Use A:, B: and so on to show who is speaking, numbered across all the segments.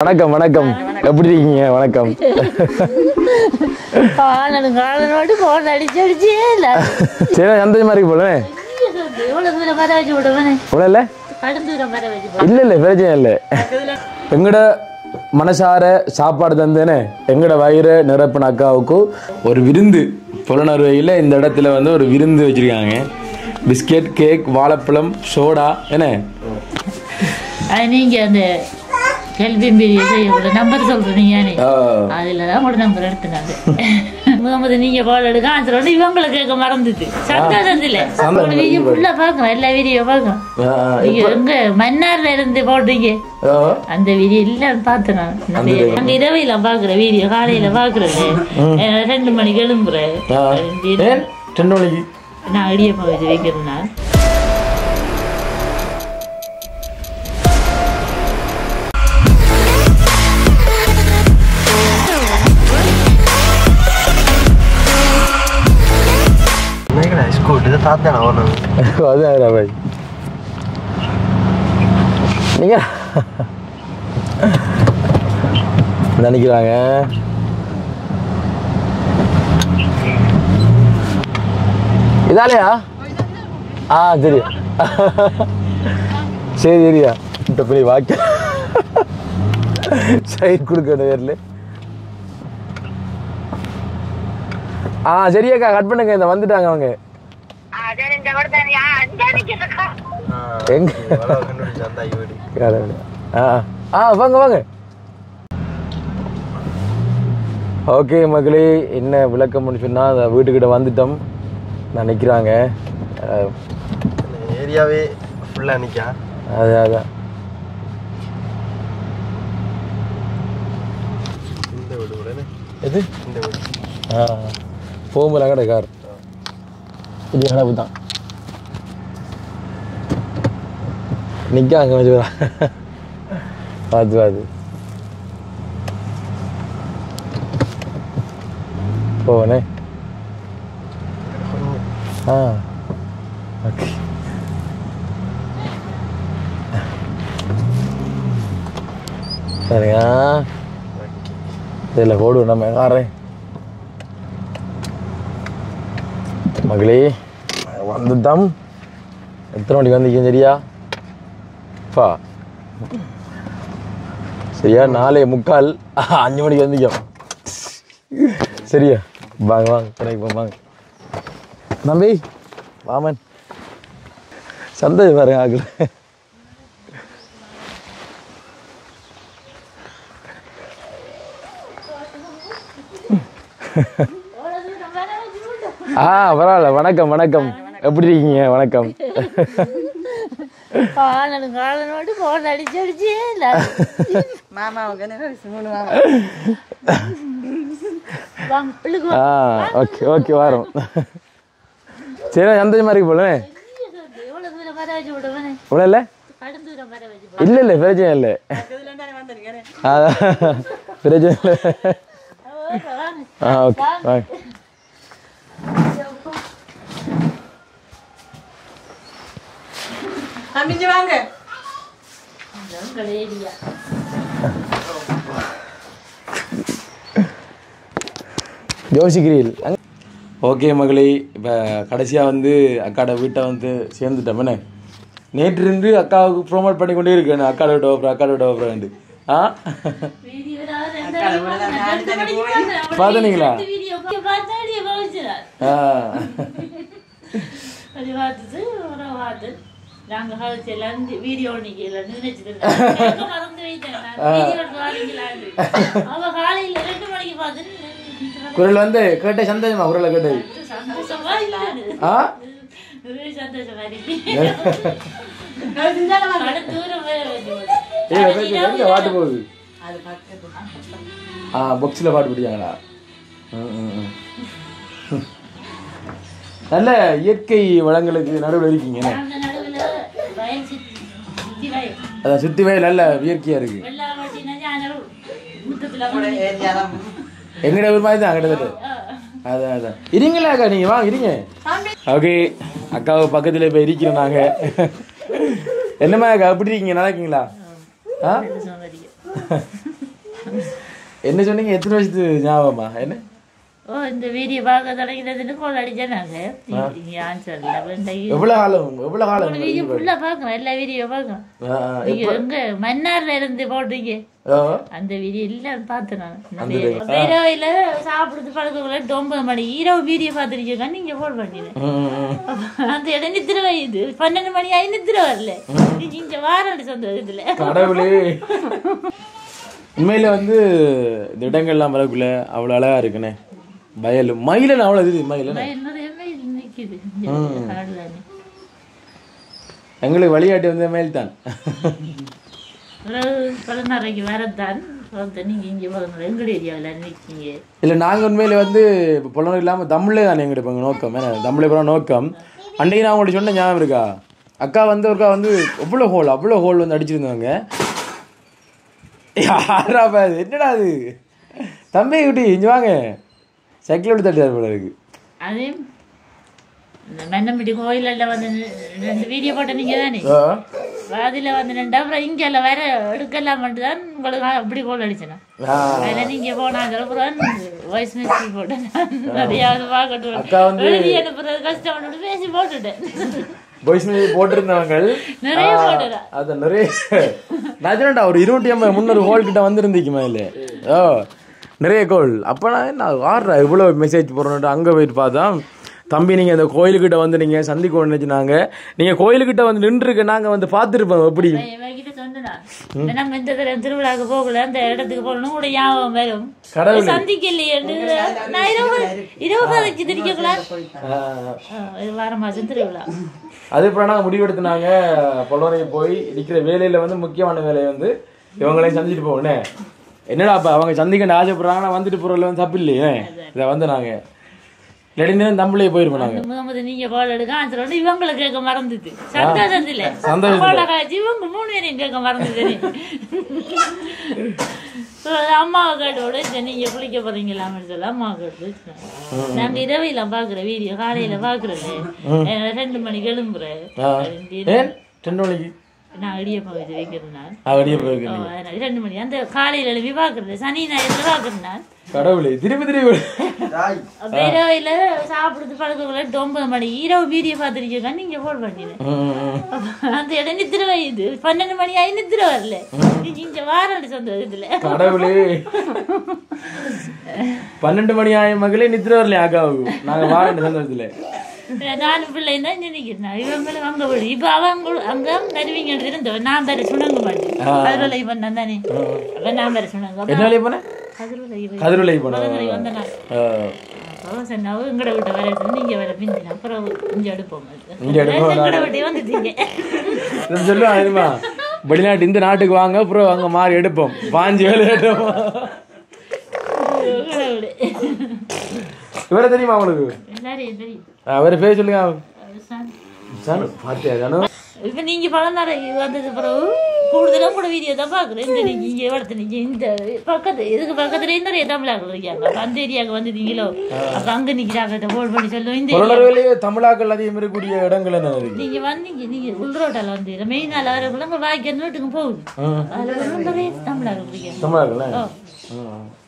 A: வணக்கம் வணக்கம் எப்படி இருக்கீங்க வணக்கம்
B: காலனோடு போன் அடிச்சு அடிச்சே இல்ல
A: சரி அந்த மாதிரி போடுவேன் இல்ல இல்ல பிரச்சனை இல்லை எங்கட மனசார சாப்பாடு தந்தேனே எங்கட வயிறு நிரப்பின அக்காவுக்கு ஒரு விருந்து புலனறுவையில் இந்த இடத்துல வந்து ஒரு விருந்து வச்சிருக்காங்க பிஸ்கெட் கேக் வாழைப்பழம் சோடா என்ன
B: நீங்க அந்த நம்பர் சொல்றீங்க அதுலதான் கூட நம்பர் எடுத்துனாங்க முதல்ல நீங்க கால் எடுக்க ஆன்சர் இவங்களை கேட்க மறந்துட்டு சந்தோஷத்துல ஃபுல்லா பாக்குறேன் எல்லா வீடியோ பாக்குறேன் நீங்க எங்க மன்னார்ல இருந்து போடுறீங்க அந்த வீடியோ எல்லாம் பார்த்தேன் நான் அங்க இரவையில பாக்குறேன் வீடியோ காலையில பாக்குறது 2 மணிக்கு எழும்புறேன் நான் இடியப்பா வச்சு வைக்கிறேன்னா
A: நீங்க நினைக்கிறாங்க இதாலையா சரி சரி சரியா இந்த பெரிய வாக்கிய சைட் கொடுக்கணும் பேர்ல சரியாக்கா கட் பண்ணுங்க இந்த வந்துட்டாங்க அவங்க வாங்க வாங்க ஓகே மகளே என்ன விளக்கம்னு சொன்னா வீட்டுக்கிட்ட வந்துட்டோம் நினைக்கிறாங்க
C: ஏரியாவே ஃபுல்லா நிக்கா
A: அதான்
C: இந்த வீடு உடனே
A: எது
C: இந்த வீடு
A: போகும்போது கடை கார் இது அளவு தான் நிற்க அங்கே வச்சு பார்த்து பார்த்து போவனே ஓகே சரிங்க இதில் போடுவோம் நம்ம காரேன் மகளே வந்துட்டோம் எத்தனை மணிக்கு வந்தீங்க சரியா பா சரியா 4:45 5 மணிக்கு வந்தீங்க சரியா வாங்க வாங்க கடைக்கு வாங்க நம்பி வாமன் சந்தோஷம் பாருங்க ஆகல பரவாயில்ல வணக்கம் வணக்கம் எப்படி இருக்கீங்க வணக்கம்
B: காலனோடு போன் அடிச்சு அடிச்சே இல்ல
A: ஓகே ஓகே வரோம் சரி அந்த மாதிரி போலேன் இல்ல இல்ல இல்ல பிரச்சனை இல்லை பிரச்சனை இல்லை ஓகே வாங்க
D: வாங்க
A: யோசிக்கிறீர்கள் ஓகே மகளே இப்போ கடைசியாக வந்து அக்காட வீட்டை வந்து சேர்ந்துட்டோம் என்ன நேற்று இருந்து அக்காவுக்கு ப்ரோமோட் பண்ணி கொண்டே இருக்கேன் அக்காட விட்ட ஓப்பரா அக்காட விட்ட ஓப்பராண்டு பார்த்தீங்களா குரல் வந்து கேட்ட சந்தோஷமா குரலை கேட்டு பாட்டு போகுது பாக்ஸில் பாட்டு பிடிச்சாங்களா நல்ல இயற்கை வளங்களுக்கு நடுவில் இருக்கீங்க அதான் சுத்தி வயல் நல்ல இயற்கையா இருக்கு எங்கட ஒரு மாதிரி தான் கிட்டத்தட்ட அதான் அதான் இருங்களா அக்கா நீங்க வாங்க இருங்க ஓகே அக்காவை பக்கத்துல போய் இருக்கிறோம் நாங்க என்னமா அக்கா எப்படி இருக்கீங்க நல்லா இருக்கீங்களா என்ன சொன்னீங்க? எத்தனை வருஷத்து ஞாபகமா? என்ன
B: இந்த வீடியோ பார்க்க தொடங்கினதுன்னு கோல் அடிச்சானாங்க. ஆன்சர்
A: எவ்வளவு காலம்
B: வீடியோ ஃபுல்லா பாக்குறேன், எல்லா வீடியோ பாக்குறேன். நீங்க எங்க மன்னார்ல இருந்து போடுறீங்க அந்த வீடியோ எல்லாம் பார்த்தேன் நான். இரவுல சாப்பிடுறது பழக்கக்குள்ள 9 மணி இரவு வீடியோ பார்த்துருக்கீங்க, நீங்க போல் பண்ணினேன். அந்த இடம் நித்திர வயது 12 மணி ஆகி நித்திர வரல. நீங்க இங்க வாரம் சொந்த இதுல
A: கடவுளே. உண்மையில வந்து இந்த இடங்கள்லாம் வரக்குள்ள அவ்வளவு அழகா இருக்குண்ணே. வயல் மயில அவ்வளவு இது மயில
B: நிக்குது.
A: எங்களுக்கு வழிகாட்டி வந்து மயில் தான்.
B: பலனறைக்கு வரத்தான் நீங்க இங்க எங்கட ஏரியாவில் நிற்கீங்க.
A: இல்லை நாங்கள் உண்மையில வந்து புலனர் இல்லாமல் தமிழே தானே எங்கிட்ட நோக்கம். ஏன்னா தமிழே போகிற நோக்கம். அன்றைக்கு நான் உங்கள்கிட்ட சொன்ன ஞாபகம் இருக்கா? அக்கா வந்து அவ்வளோ ஹோல் வந்து அடிச்சிருந்தாங்க. யாரா பாது என்னடா அது தம்பி குட்டி இங்கே வாங்க சைக்கிள் எடுத்து தட்டாரு போல இருக்கு.
B: அதே இந்த மன்னம்பட்டி கோயிலில் வந்து 2 வீடியோ போட்ட நீங்க தானே அதில் வந்து 2 அப்புறம் இங்கே வேற எடுக்கலாம் தான் உங்களுக்கு அப்படி கோல் அடிச்சேன். அதில் நீங்க போனாங்க அப்புறம் வாய்ஸ் மெசேஜ் போட்டேன். நிறையாவது பார்க்கட்டும்
A: அக்கா வந்து
B: எழுதி அனுப்புறது கஷ்டப்பட்டு பேசி போட்டுட்டேன்.
A: வாய்ஸ் மெசேஜ் போட்டிருந்தவங்க
B: நிறைய போட்டுறேன்.
A: அது நிறைய நான் சொன்னேன்டா ஒரு 200 ஹோல் கிட்ட வந்துருந்துக்குமா இல்லை நிறைய கோல். அப்போனா நான் ஆடுறா இவ்வளோ மெசேஜ் போடுறோன்ட்டு அங்கே போயிட்டு பார்த்தா தம்பி நீங்கள் அந்த கோயிலுக்கிட்ட வந்து நீங்கள் சந்திக்க நினைச்சுனாங்க. நீங்கள் கோயிலுக்கிட்ட வந்து நின்றுருக்க நாங்கள் வந்து பார்த்துருப்போம். எப்படி
B: நம்ம இந்த திருவிழாவுக்கு போகல அந்த இடத்துக்கு போகணும் கூட ஞாபகம் வரும். சந்திக்கலையே நான் இரவு திரிக்கலாம் வார மாசம் திருவிழா.
A: அதுக்கப்புறம் நாங்கள் முடிவெடுத்துனாங்க பொலவரை போய் இருக்கிற வேலையில் வந்து முக்கியமான வேலையை வந்து இவங்களையும் சந்திச்சுட்டு போகணே. என்னடா அப்போ அவங்க சந்திக்க ஆசைப்படுறாங்கன்னா வந்துட்டு போகிறதுல வந்து தப்பு இல்லையே. இதை வந்து நாங்கள் நெடுநேரம் தமிழே போயிருப்போம். நாங்கள்
B: நீங்க பால் எடுக்க ஆன்சர் இவங்களை கேட்க மறந்துட்டு சந்தோஷத்துல இவங்க 3 பேரையும் கேட்க மறந்துட்டு அம்மாவை கேட்டோட நீங்க குளிக்க போறீங்களான்னு சொல்ல அம்மாவை கேட்டு நாங்க இரவையில பாக்குற வீடியோ காலையில பாக்குறது 2 மணிக்கு எழும்புறேன்.
A: 2 மணிக்கு
B: நான் இடியப்பா வச்சு வைக்கிறேன். 2 மணி அந்த காலையில எழுப்பி பாக்குறது சனி ஞாயிறு பாக்குறேன் நான்.
A: கடவுளே திருப்பி
B: இரவையில சாப்பிடுறது பழக்கக்குள்ள 9 மணி இரவு வீடியோ பார்த்துருக்கீங்க, நீங்க போல் பண்ணினேன். அந்த இடம் நித்திர வயது 12 மணி ஆகி நித்திர வரல. நீங்க இங்க வாரம் சொந்த இதுல
A: கடவுளே 12 மணி ஆய மகளே நித்திர வரல ஆகாவும் நாங்க வாரம் சொந்ததுல
B: நானும் பிள்ளைங்க தான் நினைக்கிறேன். இவங்களும் அங்க போய் இப்ப அவங்க அங்க கருவிங்க இருந்தவன் நான் வேற சுணங்க மாட்டேன். கதிரலை பண்ண தானே அப்ப நான் வேற சுணங்க கதிரலை வந்தேன். எங்கட விட்ட வேற நீங்க வேற பிந்தின அப்புறம் இங்க எடுப்போம் வந்துட்டீங்க
A: சொல்லுவாங்க வெளிநாட்டு இந்த நாட்டுக்கு வாங்க அப்புறம் அங்க மாறி எடுப்போம் 5 வேலை எடுப்போம். இவரை தெரியுமா உங்களுக்கு? அவரை பேர் சொல்லுங்க.
B: இப்ப நீங்க பலனார வந்தது பிறகு கூடுதலும் கூட வீடியோ தான் பாக்குறேன். இந்த நீங்க இங்க இடத்துல நீங்க இந்த பக்கத்து இதுக்கு பக்கத்துல நிறைய தமிழாக்கள் இருக்காங்க. அந்த ஏரியாவுக்கு வந்துட்டீங்களோ அப்ப அங்க நிக்கிறாங்க போல் பண்ணி சொல்லுவோம். இந்த
A: தமிழாக்கள் அதிகம் இருக்கக்கூடிய இடங்கள் என்ன
B: நீங்க வந்தீங்க நீங்க உள்ரோட்டால வந்து மெயினால வரக்குள்ள உங்க வாய்க்கு வீட்டுக்கு போகுது. அதுல நிறைய தமிழாக்கள் இருக்காங்க.
A: தமிழாக்கள்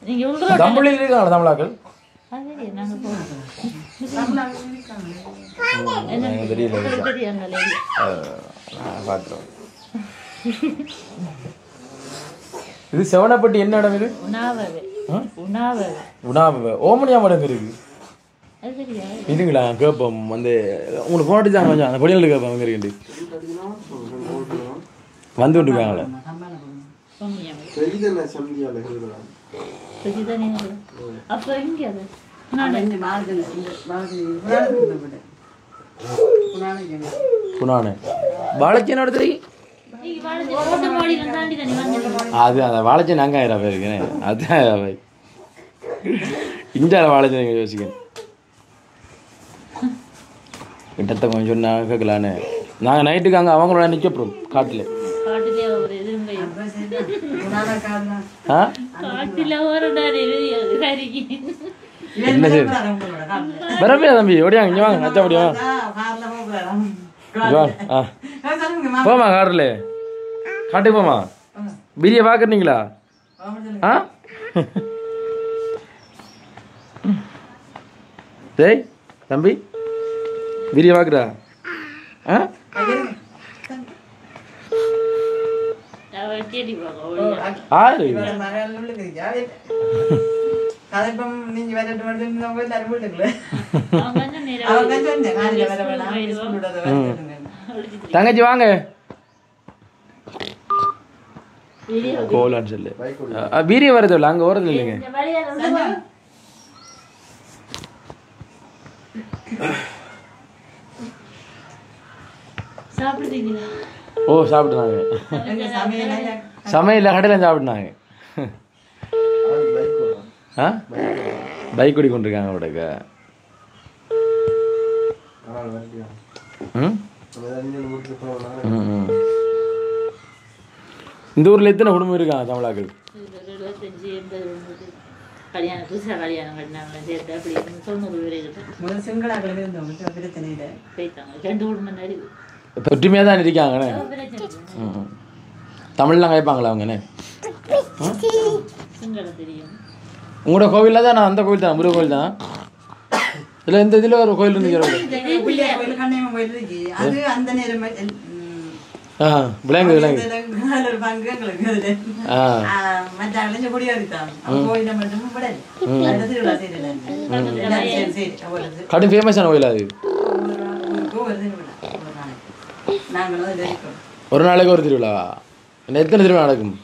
B: நீங்க உள்ரோட்டால
A: தமிழில் இருக்காங்க தமிழாக்கள். இது செவனப்பட்டி என்ன இடம்? இது ஓமனியா மடம் இருக்கு இதுங்களா? கேட்போம் வந்து உங்களுக்கு போட்டு தாங்க கொஞ்சம் அந்த பொடியில் கேட்போம் அங்கே இருக்கு வந்து விட்டுருக்காங்களே. வாழைச்சேனோட தெரியும் அது அந்த வாழைச்சேன் நாங்க ஆயிரம் போயிருக்கேன். அதுதான் இஞ்சால வாழைச்சேன் யோசிக்கேன். கிட்டத்த கொஞ்சம் சொன்னா கேட்கலான்னு நாங்கள் நைட்டுக்கு அங்கே அவங்களோட நிற்கப்போம் காட்டில். என்ன சரி வரப்பையா தம்பி ஓடியாங்க இங்கே வாங்க அச்சா முடியும் போமா காரில் காட்டுக்கு போமா பிரியை பார்க்குறீங்களா? ஆ டேய் தம்பி வீடியோ பார்க்குறா ஆ ஆறு தங்கச்சி வாங்க கோலான்னு சொல்லு வீரியம் வரது இல்லை அங்கே ஓரது இல்லைங்க ஓ சாப்பிட்டுனாங்க சமையல கடையில் சாப்பிட்டுனாங்க ஆ பைக் ஓடி கொண்டிருக்காங்க அவடக்க இந்த ஊர்ல எத்தனை குடும்பம் இருக்காங்க தமிழாக்கள்
B: கல்யாணம் புதுசாக கல்யாணம் கட்டினாங்க சேர்த்து அப்படி 90 பேர் சிங்களாக்கள் போயிட்டாங்க 2 குடும்பம் தான் இருக்கு
A: ஒற்றுமையாக தான் இருக்காங்கண்ணே தமிழ்லாம் கேட்பாங்களா அவங்கண்ணே
B: சிங்களம் தெரியும்
A: உங்களோட கோவிலில் தான் நான் அந்த கோவில் தான் முருகன் கோவில் தான் இல்லை இந்த இதில் ஒரு கோயில் இருந்து விளங்கு விளங்கு கடும் ஃபேமஸான கோயில் அது ஒரு நாளைக்கு ஒரு திருவிழாவா என்ன எத்தனை திருவிழா நடக்கும்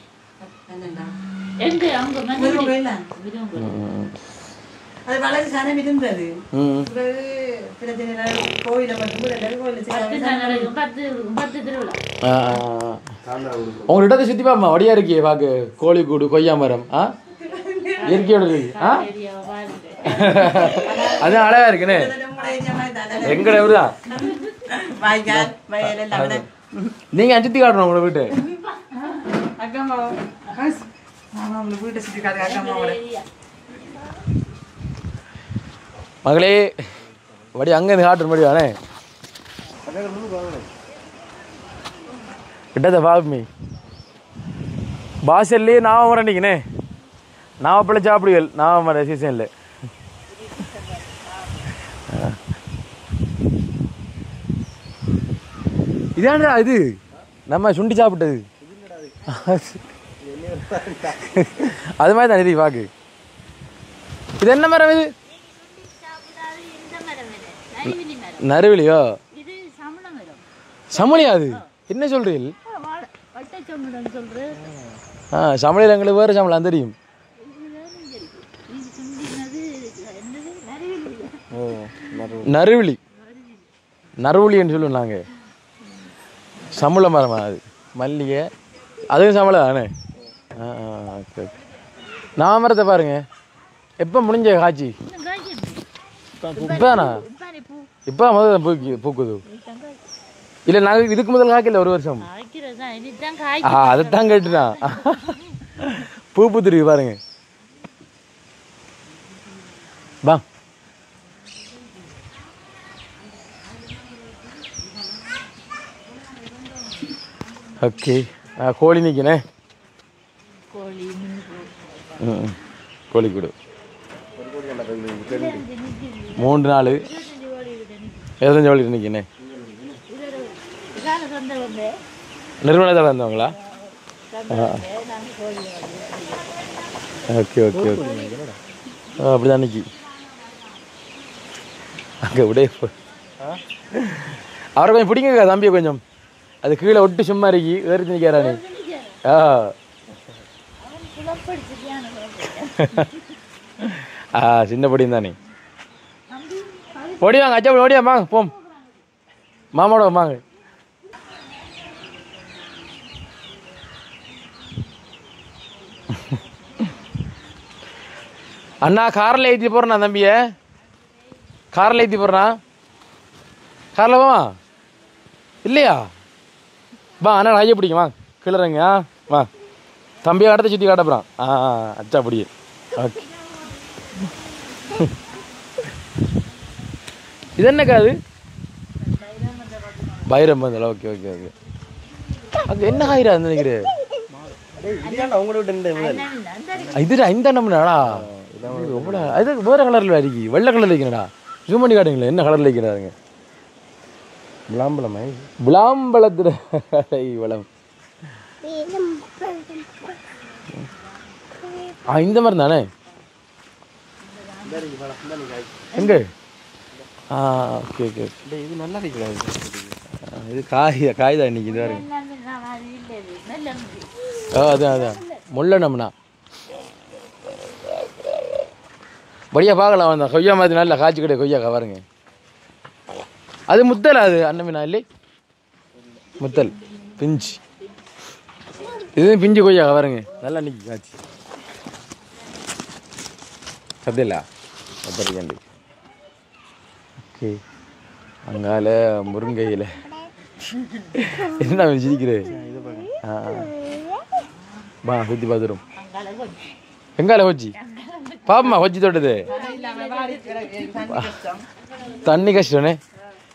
A: உங்க இடத்தை சுத்தி பாப்பா வடியா இருக்கியே பாக்கு கோழிக்கூடு கொய்யா மரம் இயற்கையோட இருக்கு அதான் அழகா இருக்குன்னு எங்கட ஊர்தான் நீங்க சுத்தி காட்டணும் உங்களோட வீட்டு மகளே வடி அங்க இருந்து காட்டுற மாதிரி வானே கிட்டத பாப்பி பாசல்லே நாவமரம் அன்னைக்குனே நாவப்பழ சாப்பிடுகள் நாவமரம் சீசன்ல இதான்டா இது நம்ம சுண்டி சாப்பிட்டது அது மாதிரி தான் இது பாக்கு இது என்ன மரம் இது நறுவிலியோ சமளியா அது என்ன சொல்றீங்க சமளியில் எங்களுக்கு வேறு சம்பளம் தெரியும் நறுவிலி நறுவிலின்னு சொல்லுவோம் நாங்கள் சம்பள மரமா அது மல்லிகை அதுவும் சம்பளம் தானே ஓகே ஓகே நான் மரத்தை பாருங்க எப்போ முடிஞ்ச காட்சி இப்போதானா இப்போ முதல்ல பூக்குது இல்லை நாங்கள் இதுக்கு முதல் காய்க்கல ஒரு வருஷம் அதைத்தான் கேட்டுதான் பூ பூத்துருக்கு பாருங்க பா ஓகே கோழி நிற்கணே கோழிக்கூடு 3 நாள் 25 வழி நிற்கணே நிறுவனத்தில் வந்தவங்களா ஓகே ஓகே ஓகே அப்படிதான் நிற்கி அங்கே விட அவரை கொஞ்சம் பிடிங்க தம்பியை கொஞ்சம் அது கீழே ஒட்டு சும்மா இருக்கி வேறு நிற்கிறானே சின்ன படியும் தானே ஓடிவாங்க அச்சா ஓடியா வாங்க போம் மாமாவோட வாங்க அண்ணா காரில் ஏற்றி போகிறேண்ணா தம்பிய காரில் ஏற்றி போடுறான் காரில் போவா இல்லையா வா அண்ணா ஐயா பிடிக்கும் வா கிளறங்க வா தம்பியை அடுத்த சுற்றி காட்டப்போறான் அச்சா அப்படியே ஓகே இது என்னக்கா அது பைரம் பந்தல் ஓகே ஓகே ஓகே அது என்ன ஆயிரா நினைக்கிறேன் இதுடா இந்த நம்மடா அது வேற கலர்ல இருக்கு வெள்ளை கலர்ல இருக்கிறடா ஜூம் பண்ணி காட்டுங்களேன் என்ன கலர்ல இருக்கிறாருங்க
C: விளாம்பழமே
A: விளாம்பழத்துல வளம் இந்த மாதிரி தானே எங்க ஓகே ஓகே
C: இது நல்லா இருக்கிறாரு
A: இது காய் தான் இன்னைக்கு இது பாருங்க அதான் முள்ள நம்மனா படியா பார்க்கலாம் வந்தேன் கொய்யா மாதிரி நல்லா காய்ச்சி கிடையாது கொய்யா பாருங்க அது முத்தல் அது அண்ணமீனா இல்லை முத்தல் பிஞ்சு இது பிஞ்சு கொய்யா பாருங்க நல்லா நிற்கி காய்ச்சி அப்படியில்ல அப்படி ஓகே அங்கால முருங்கையில் என்ன சிரிக்கிறேன் வா சுற்றி பார்த்துரும் எங்கால கொச்சி பாப்பமா கொச்சி தொட்டது தண்ணி கஷ்டனே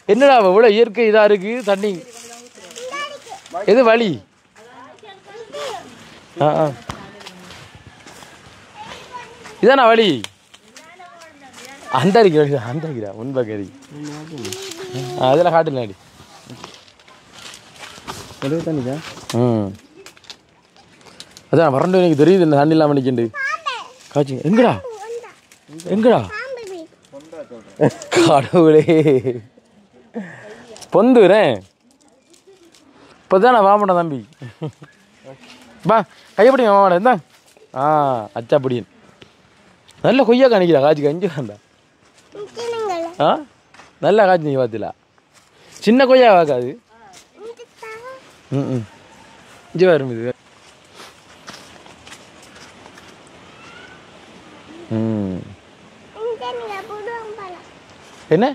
A: என்னடா இவ்வளோ இயற்கை இதாக இருக்கு தண்ணி எது வழி இதானா வழி அந்த இருக்கிறா முன்பக்கறி அதெல்லாம் காட்டுல அடி
C: தண்ணிக்கா
A: அதான் வறண்டு எனக்கு தெரியுது இந்த தண்ணி இல்லாமல் நிற்கிண்டு காய்ச்சி எங்கடா கடவுளே பொந்துறேன் இப்போதான் நான் வாமட்டேன் தம்பி பா கையப்படிங்க வாமட இருந்தா அச்சாப்படியன் நல்ல கொய்யா காணிக்கிறா காய்ச்சி கஞ்சி வேண்டா நல்லா காய்ச்சி நீ பார்த்தில சின்ன கொய்யா வாக்காது இஞ்சி வரும் இது என்ன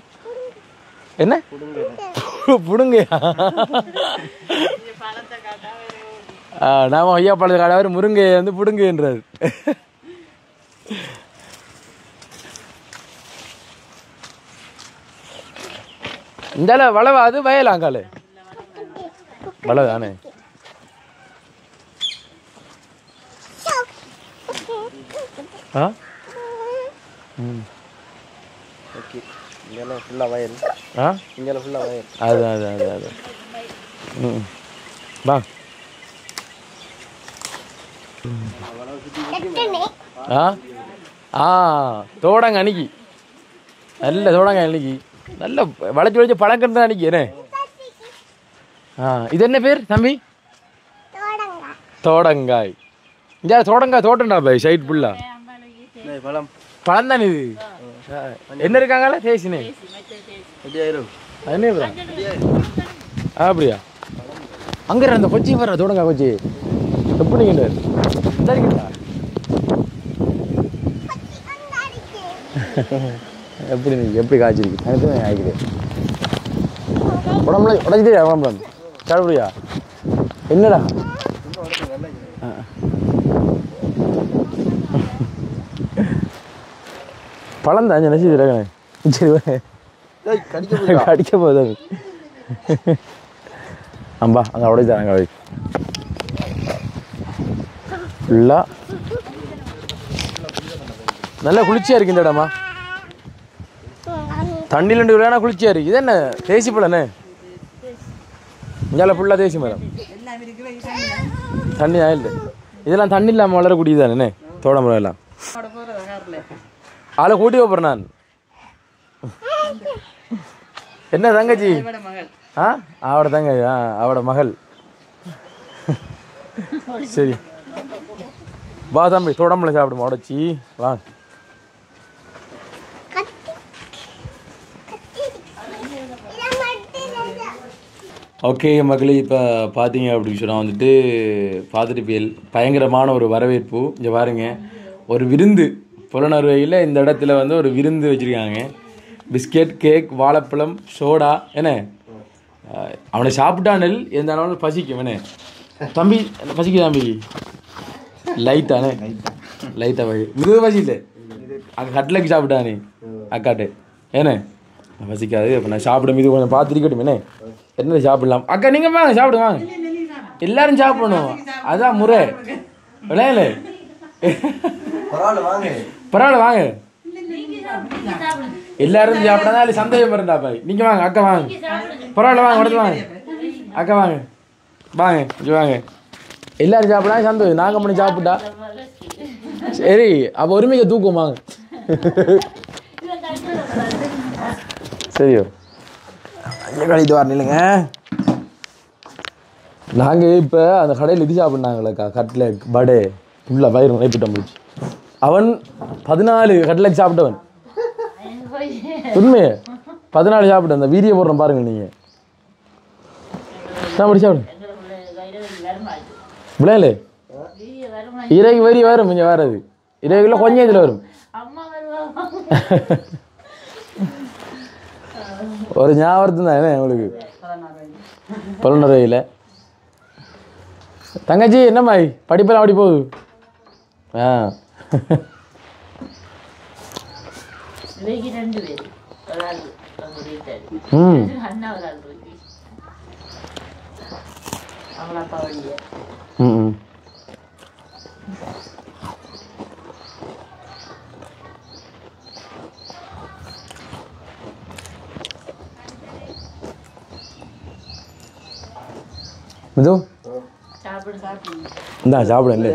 A: என்ன புடுங்கையா நாம ஐயா பழத்தை காடாவது முருங்கை வந்து புடுங்கைன்றாரு இந்த வளவா அது வயலாங்கால வளவு தானே வா தோடங்க அன்னைக்கு நல்ல தோடங்க அன்னைக்கு நல்ல வளைச்சு வளைச்சு பழக்கம் தான் அன்னைக்கு என்ன இது என்ன பேர் தம்பி தோடங்காய் இங்கே தோடங்காய் தோட்டம்டா பாய் சைட் ஃபுல்லா பழம் தானே இது என்ன இருக்காங்களா தேசினே அப்படியா அங்க அந்த கொச்சி வர்ற தோடங்கா கொச்சி எப்படி இருக்கா எப்படி நீங்க எப்படி காய்ச்சிருக்கு எனக்கு ஆகிக்கிறேன் உடம்புல உடஞ்சிட்டே உடம்புல சாப்பிடுறியா என்னடா பழம் தான் நினைச்சு சரி கடிக்க போகுது அம்பா அங்கே உடைச்சாங்க அங்கே வை ஃபுல்லாக நல்லா குளிர்ச்சியாக இருக்கு இந்த இடமா தண்ணியில் ரெண்டு விளையாட குளிர்ச்சியாக இருக்கு இது என்ன தேசி பழண்ணே இங்கே ஃபுல்லாக தேசி மரம் தண்ணி ஆயில் இதெல்லாம் தண்ணி இல்லாமல் வளரக்கூடியதானே தோட மரம் எல்லாம் ஆளை கூட்டி வைப்பேன் நான் என்ன தங்கச்சி அவட தங்க அவட மகள் சரி வா தம்பி தோடம்புல சாப்பிடுமா உடச்சி வா ஓகே மக்களே இப்போ பார்த்தீங்க அப்படின்னு சொன்னால் வந்துட்டு பார்த்துட்டு பயங்கரமான ஒரு வரவேற்பு இங்கே பாருங்க ஒரு விருந்து புலனறுவையில் இந்த இடத்துல வந்து ஒரு விருந்து வச்சுருக்காங்க பிஸ்கெட் கேக் வாழைப்பழம் சோடா என்ன அவனை சாப்பிட்டானல் எந்தாலும் பசிக்கும் என்ன தம்பி பசிக்கு தம்பி லைட்டானே லைட்டாக பசி மிருது பசி இல்லை அங்கே கட்லைக்கு சாப்பிட்டானே அக்காட்டு ஏண்ணே பசிக்காது அப்போ நான் சாப்பிடும் இது கொஞ்சம் பார்த்துருக்கட்டும் என்ன என்ன சாப்பிடலாம் அக்கா நீங்கள் வாங்க சாப்பிடுவாங்க எல்லாரும் சாப்பிடணும் அதான் முறை விளையாடல பரவாயில்ல வாங்க எல்லாரும் சாப்பிட்டா அது சந்தேகம் இருந்தா பாய் நீங்க வாங்க அக்கா வாங்க பரவாயில்ல வாங்க உடச்சு வாங்க அக்கா வாங்க வாங்க இங்க வாங்க எல்லாரும் சாப்பிடா சந்தோஷம் நாங்க பண்ணி சாப்பிட்டா சரி அப்ப ஒருமைக்கு தூக்குவோம் வாங்க சரியோ கழித்து வரணும் இல்லைங்க நாங்கள் இப்போ அந்த கடையில் இது சாப்பிட்னாங்களேக்கா கட்லெட் படே ஃபுல்லாக வயிறு நினைப்பிட்ட முடிச்சு அவன் 14 கட்லெட் சாப்பிட்டவன் உண்மையே 14 சாப்பிட்டேன் அந்த வீடியோ போடுறேன் பாருங்க நீங்கள் நான் அப்படி சாப்பிடு விளையாடல இறைக்கு வரி வரும் கொஞ்சம் வராது இறைக்குள்ள கொஞ்சம் இதில் வரும் ஒரு ஞாபகத்து தான் உங்களுக்கு 11 ரூபாயில் தங்கச்சி என்னம்மாய் படிப்பெல்லாம் அப்படி போகுது மிது இந்தா சாப்பிடு இல்லை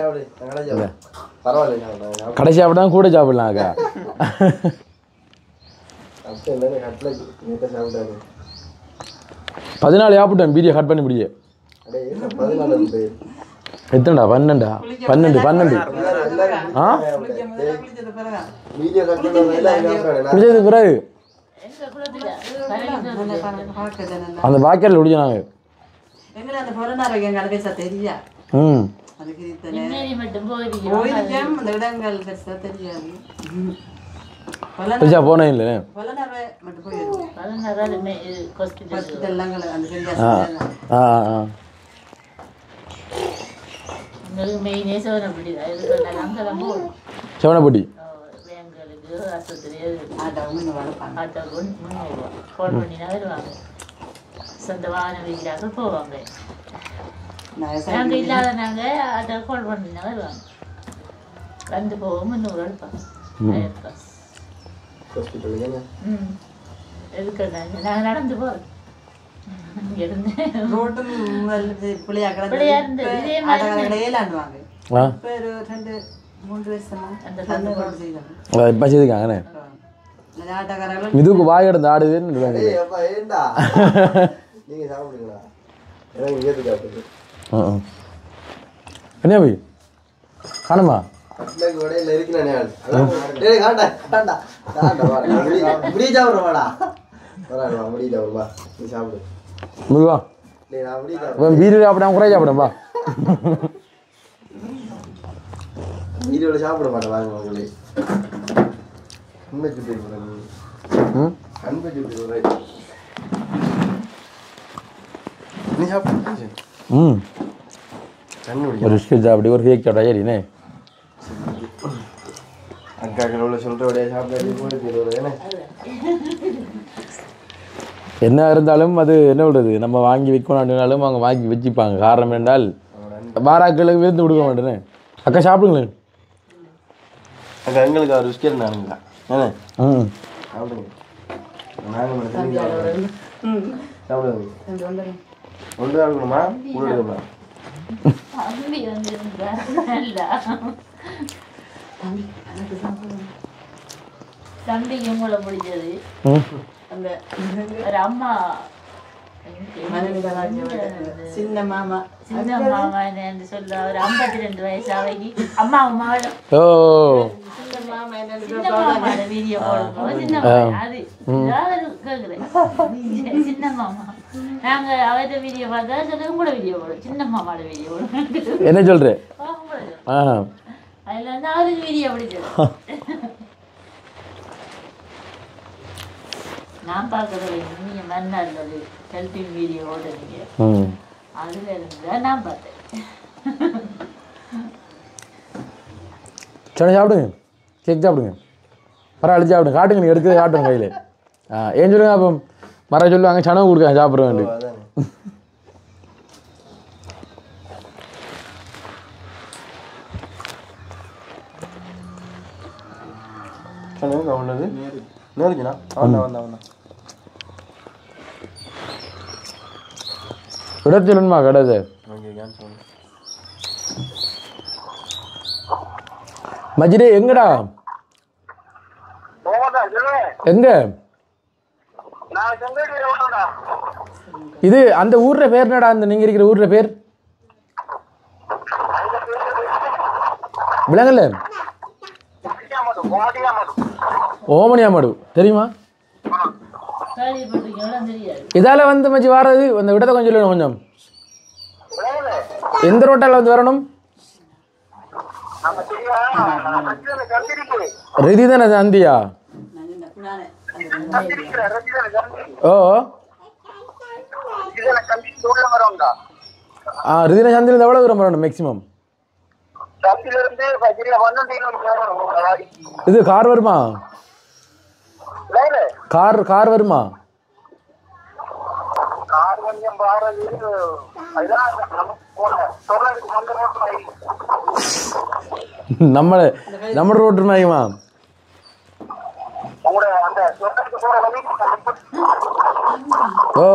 A: கடை சாப்பிட்டா கூட சாப்பிடலாம் அக்கா 14 சாப்பிட்டேன் வீடியோ கட் பண்ணி முடிய எத்தனைடா 12 ஆ குடிச்சது பிறகு அந்த பாக்கெட்டில் குடிச்சாங்க போனேன் இல்லை செவனப்பட்டி
B: சொந்த வாகனம் வைக்கிறாங்க போவாங்க நாங்கள் இல்லாத நாங்கள் அதை கால் பண்ணினா வருவாங்க வந்து போவோம் 300 எடுப்பாங்க எதுக்கு நாங்கள் நடந்து போகிறோம் இங்கேருந்து இதுக்கு வாய் எடுத்து ஆடுதுன்னு என்ன போய் காணுமா வீடு சாப்பிடாம குறை சாப்பிடும்பா வீடியோல சாப்பிட மாட்டேன் வாங்க உங்களே ஒரு ஸ்கில் சாப்பிடி ஒரு ஃபேக் சாப்பிட்டா சரிண்ணே என்ன இருந்தாலும் அது என்ன விடுறது நம்ம வாங்கி வைக்கணும்னாலும் அவங்க வாங்கி வச்சுப்பாங்க காரணம் என்றால் வாராக்களுக்கு விருந்து கொடுக்க மாட்டேனே அக்கா சாப்பிடுங்களேன் அக்கா எங்களுக்கு ஒரு ஸ்கில் நானுங்களா சாப்பிடுங்க ஒன்று இருக்கணுமா கூட எடுக்கணுமா தம்பிக்கு உங்களை பிடிச்சது ஒரு அம்மா சின்ன மாமா என்று சொல்ல ஒரு 52 வயசு அவைக்கு அம்மா மாவட்டம் வீடியோ போடும்போது சின்ன மாமா நாங்க அவரோட வீடியோ பார்த்தா சொல்லுங்க கூட வீடியோ போடும் சின்ன மாமாவோட வீடியோ போடும் என்ன சொல்றேன் அதுல வந்து அவருக்கு வீடியோ பிடிச்சது நான் பார்க்கறது நீங்க மண்ணா இருந்தது ஹெல்பிங் வீடியோ ஓடுறீங்க அதுல இருந்தா நான் பார்த்தேன் சரி சாப்பிடுங்க கேக் சாப்பிடுங்க பரவாயில்ல சாப்பிடுங்க காட்டுங்க நீங்கள் எடுக்கிறது காட்டுங்க கையில் ஏன் சொல்லுங்க அப்போ மர சொல்லுவாங்க சனவு கொடுக்காங்க சாப்பிட வேண்டி
C: உள்ளது நேருச்சுண்ணா வந்தா
A: விடத்திலுமா கிடையாது மஜிரே எங்கடா எங்க இது அந்த ஊர்ல பேர் என்னடா அந்த நீங்க இருக்கிற ஊர்ல பேர் விளங்கல ஓமனியாமடு தெரியுமா இதால வந்து மச்சி வாரது அந்த விடத்தை கொஞ்சம் சொல்லணும் கொஞ்சம் எந்த ரோட்டால வந்து வரணும் ரதி தானே அந்தியா ஓ ரிதின சந்தில எவ்வளவு தூரம் வரணும் மேக்சிமம் இது கார் வருமா கார் வருமா நம்ம ரோட்டு மாயுமா ஓ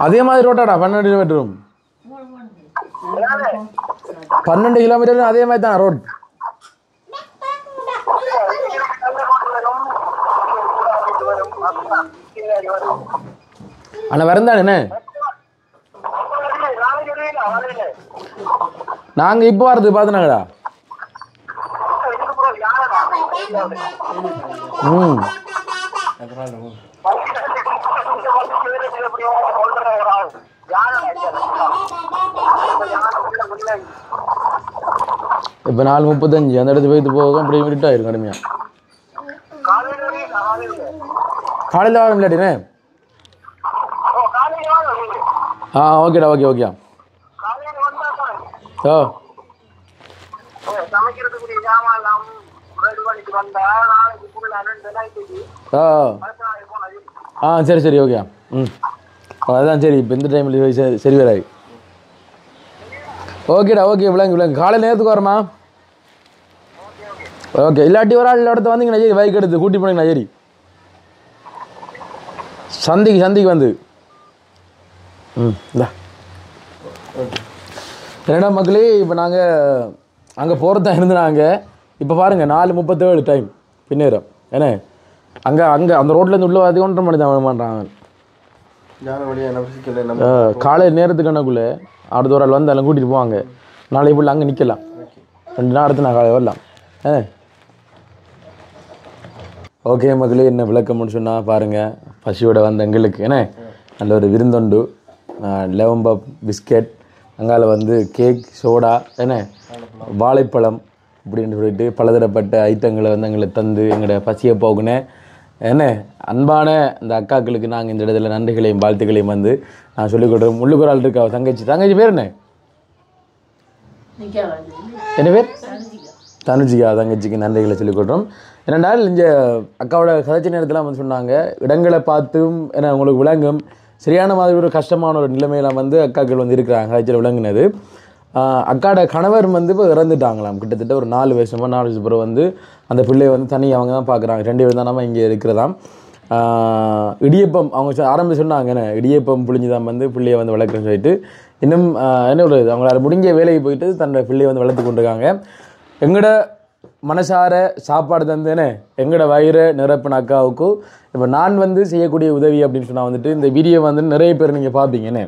A: அதே மாதிரி ரோட்டாடா 12 கிலோமீட்டரும் 12 கிலோமீட்டரும் அதே மாதிரி தான் ரோட் அண்ணா வரந்தானே நாங்க இப்போ வரது பாத்துனாங்கடா இப்ப 4:35 அந்த இடத்து போயிட்டு போக அப்படியே இருட்டாயிரும் கடுமையா காலையில் வர இல்லாட்டினே ஓகேடா ஓகே ஓகே ஓ சரி சரி ஓகே அதுதான் சரி இப்போ இந்த டைமில் சரி வராது ஓகேடா ஓகே விளங்கு காலையில் நேரத்துக்கு வரமா ஓகே இல்லாட்டி ஒரு ஆள் இடத்த வந்தீங்கன்னா சரி பைக் எடுத்து கூட்டி போனீங்கன்னா சரி சந்திக்கு வந்து இந்தா என்னடா மக்களே இப்போ நாங்கள் அங்கே போகிறதா இருந்தாங்க இப்போ பாருங்கள் 4:37 டைம் பின்னேறம் ஏன்னா அங்கே அந்த ரோட்லேருந்து உள்ள வந்து 1:30 மணி தான் பண்ணுறாங்க காலையில் நேரத்துக்கு என்னக்குள்ளே அடுத்த ஒரு ஆள் வந்து எல்லாம் கூட்டிகிட்டு போவாங்க நாளைக்கு போய் அங்கே நிற்கலாம் 2 நாள் அடுத்து நான் காலையில் வரலாம் ஓகே மக்களே என்ன விளக்கம்னு சொன்னால் பாருங்கள் பசியோட வந்த எங்களுக்கு ஏன்னா நல்ல ஒரு விருந்தொண்டு லெவம்பப் பிஸ்கெட் அங்கால வந்து கேக் சோடா என்ன வாழைப்பழம் அப்படின்னு சொல்லிட்டு பலதரப்பட்ட ஐட்டங்களை வந்து எங்களுக்கு தந்து எங்களோட பசியை போகுனேன் என்ன அன்பான இந்த அக்காக்களுக்கு நாங்கள் இந்த இடத்துல நன்றிகளையும் வாழ்த்துக்களையும் வந்து நான் சொல்லிக் கொடுறோம். உள்ளுக்கு ஒரு ஆள் இருக்கா தங்கச்சி பேர் என்ன பேர் தனுஜிகா தங்கச்சிக்கு நன்றிகளை சொல்லிக் கொடுறோம். ஏனென்றால் இந்த அக்காவோட கதைச்ச நேரத்தில் வந்து சொன்னாங்க இடங்களை பார்த்தும் ஏன்னா உங்களுக்கு விளங்கும் சரியான மாதிரி ஒரு கஷ்டமான ஒரு நிலைமையில வந்து அக்காக்கள் வந்து இருக்கிறாங்க கதைச்சல் விளங்குனது. அக்காவோட கணவர் வந்து இப்போ இறந்துட்டாங்களாம் கிட்டத்தட்ட ஒரு 4 வருஷம் பிறகு வந்து அந்த பிள்ளையை வந்து தனி அவங்க தான் பார்க்குறாங்க 2 பேர் தான் நம்ம இங்கே இருக்கிறதாம். இடியப்பம் அவங்க ஆரம்பிச்சு சொன்னாங்க என்ன இடியப்பம் புளிஞ்சு தான் வந்து பிள்ளையை வந்து வளர்க்குறேன்னு சொல்லிட்டு இன்னும் என்ன ஒரு அவங்களால முடிஞ்ச வேலைக்கு போயிட்டு தன்னோட பிள்ளையை வந்து வளர்த்து கொண்டிருக்காங்க. எங்களோட மனசார சாப்பாடு தந்தேனே எங்களோட வயிறை நிரப்பின அக்காவுக்கு இப்போ நான் வந்து செய்யக்கூடிய உதவி அப்படின்னு சொன்னால் வந்துட்டு இந்த வீடியோ வந்து நிறைய பேர் நீங்கள் பார்ப்பீங்கன்னு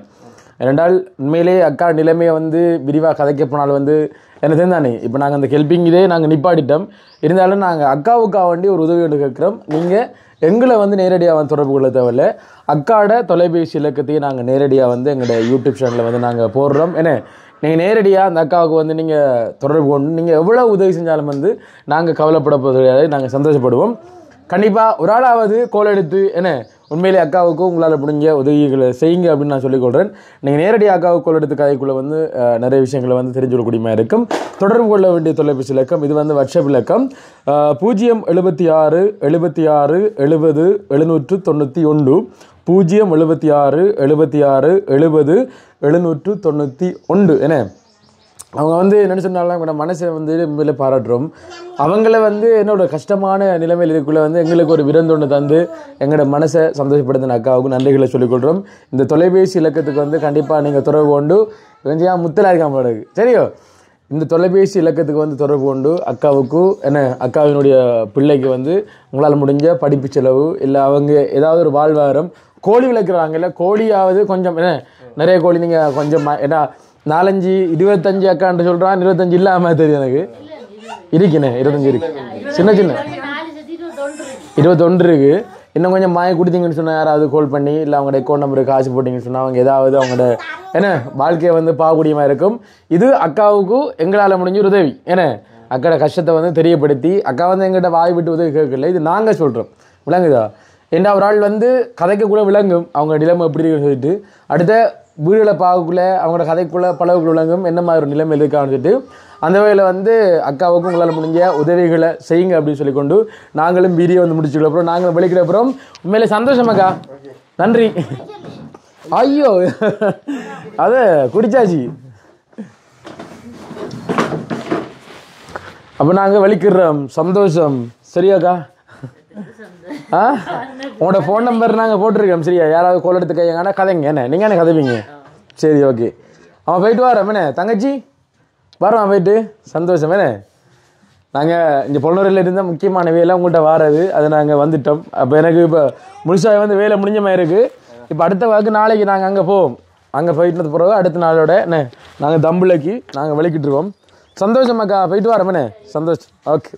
A: ஏனென்றால் உண்மையிலே அக்கா நிலைமையை வந்து விரிவாக கதைக்க போனால் வந்து என்ன தெரிந்தானே இப்போ நாங்கள் அந்த ஹெல்பிங் இதே நாங்கள் நிப்பாட்டிட்டோம். இருந்தாலும் நாங்கள் அக்காவுக்காக வேண்டி ஒரு உதவி ஒன்று கேட்குறோம். நீங்கள் எங்களை வந்து நேரடியாக வந்து தொடர்பு கொள்ள தேவையில்லை. அக்காவோட தொலைபேசி இலக்கத்தையும் நாங்கள் நேரடியாக வந்து எங்களோட யூடியூப் சேனலில் வந்து நாங்கள் போடுறோம். ஏன்னா நீங்கள் நேரடியாக அந்த அக்காவுக்கு வந்து நீங்கள் தொடர்பு கொண்டு நீங்கள் எவ்வளோ உதவி செஞ்சாலும் வந்து நாங்கள் கவலைப்பட போகிறது நாங்கள் சந்தோஷப்படுவோம். கண்டிப்பாக ஒரு ஆளாவது கோல் எடுத்து என்ன உண்மையிலே அக்காவுக்கும் உங்களால் முடிஞ்ச உதவிகளை செய்யுங்க அப்படின்னு நான் சொல்லிக்கொள்கிறேன். நீங்கள் நேரடியாக அக்காவுக்கு கோல் எடுத்து கதைக்குள்ளே வந்து நிறைய விஷயங்களை வந்து தெரிஞ்சு கொள்ளக்கூடியமாக இருக்கும். தொடர்பு கொள்ள வேண்டிய தொலைபேசி இலக்கம் இது வந்து வாட்ஸ்அப் இலக்கம் 076 76 70 791 076 76 70 791 என்ன அவங்க வந்து என்னென்னு சொன்னாலும் எங்களோட மனசை வந்து மேலே பாராட்டுறோம். அவங்கள வந்து என்னோட கஷ்டமான நிலைமையில் இருக்குள்ள வந்து எங்களுக்கு ஒரு விருந்தொன்று தந்து எங்களோட மனசை சந்தோஷப்படுத்தின அக்காவுக்கு நன்றிகளை சொல்லிக்கொள்கிறோம். இந்த தொலைபேசி இலக்கத்துக்கு வந்து கண்டிப்பாக நீங்கள் தொடர்பு கொண்டு கொஞ்சம் முத்தலாக இருக்காம பாடுக்கு சரியோ. இந்த தொலைபேசி இலக்கத்துக்கு வந்து தொடர்பு கொண்டு அக்காவுக்கு என்ன அக்காவினுடைய பிள்ளைக்கு வந்து உங்களால் முடிஞ்ச படிப்பு செலவு இல்லை அவங்க ஏதாவது ஒரு வாழ்வாரம் கோழி விளக்குறாங்கல்ல கோழியாவது கொஞ்சம் என்ன நிறைய கோழி நீங்கள் கொஞ்சம் ஏன்னா 4 25 அக்கான்ட்டு சொல்கிறான் 25 இல்லாமல் தெரியும் எனக்கு இருக்குண்ணே 25 இருக்கு சின்ன 21 இருக்கு. இன்னும் கொஞ்சம் மாய கொடுத்தீங்கன்னு சொன்னால் யாராவது கால் பண்ணி இல்லை அவங்களோட அக்கௌண்ட் நம்பருக்கு காசு போட்டிங்கன்னு சொன்னால் அவங்க ஏதாவது அவங்களோட என்ன வாழ்க்கையை வந்து பார்க்கக்கூடியமாக இருக்கும். இது அக்காவுக்கு எங்களால் முடிஞ்ச ஒரு உதவி ஏன்னா அக்காவோட கஷ்டத்தை வந்து தெரியப்படுத்தி அக்கா வந்து எங்கள்கிட்ட வாய் விட்டு உதவி கேட்கல இது நாங்கள் சொல்கிறோம் விளங்குதா. ஏன்னா ஒரு ஆள் வந்து கதைக்கு கூட விளங்கும் அவங்க நிலைமை எப்படி இருக்குன்னு சொல்லிட்டு அடுத்த வீடுகளை பார்க்கக்குள்ள அவங்களோட கதைக்குள்ளே பழகுக்குள்ள விளங்கும் என்ன மாதிரி ஒரு நிலைமை இருக்கான்னு சொல்லிட்டு அந்த வகையில் வந்து அக்காவுக்கும் உங்களால் முடிஞ்ச உதவிகளை செய்யுங்க அப்படின்னு சொல்லிக்கொண்டு நாங்களும் வீடியோ வந்து முடிச்சுக்கிற அப்புறம் நாங்களும் வெளிக்கிற அப்புறம் உண்மையிலே சந்தோஷம் அக்கா நன்றி. ஐயோ அதை குடிச்சாச்சு. அப்போ நாங்கள் வெளிக்கிடுறோம் சந்தோஷம் சரியாக்கா. உங்களோட ஃபோன் நம்பர் நாங்கள் போட்டிருக்கோம் சரியா யாராவது கோல் எடுத்து கையாங்கன்னா கதைங்க என்ன நீங்கள் என்ன கதைப்பீங்க சரி ஓகே. அவன் போயிட்டு வரோம் என்ன தங்கச்சி வரோம் போயிட்டு சந்தோஷம் என்ன. நாங்கள் இங்கே பொன்னூரில் இருந்தால் முக்கியமான வேலை உங்கள்கிட்ட வாரது அது நாங்கள் வந்துட்டோம். அப்போ எனக்கு இப்போ முழுசாக வந்து வேலை முடிஞ்ச மாதிரி இருக்குது. இப்போ அடுத்த வாக்கு நாளைக்கு நாங்கள் அங்கே போவோம். அங்கே போயிட்டு பிறகு அடுத்த நாளோட என்ன நாங்கள் தம்புளைக்கு நாங்கள் விளக்கிட்டுருவோம். சந்தோஷமாக்கா போயிட்டு வரோம் என்ன சந்தோஷம் ஓகே.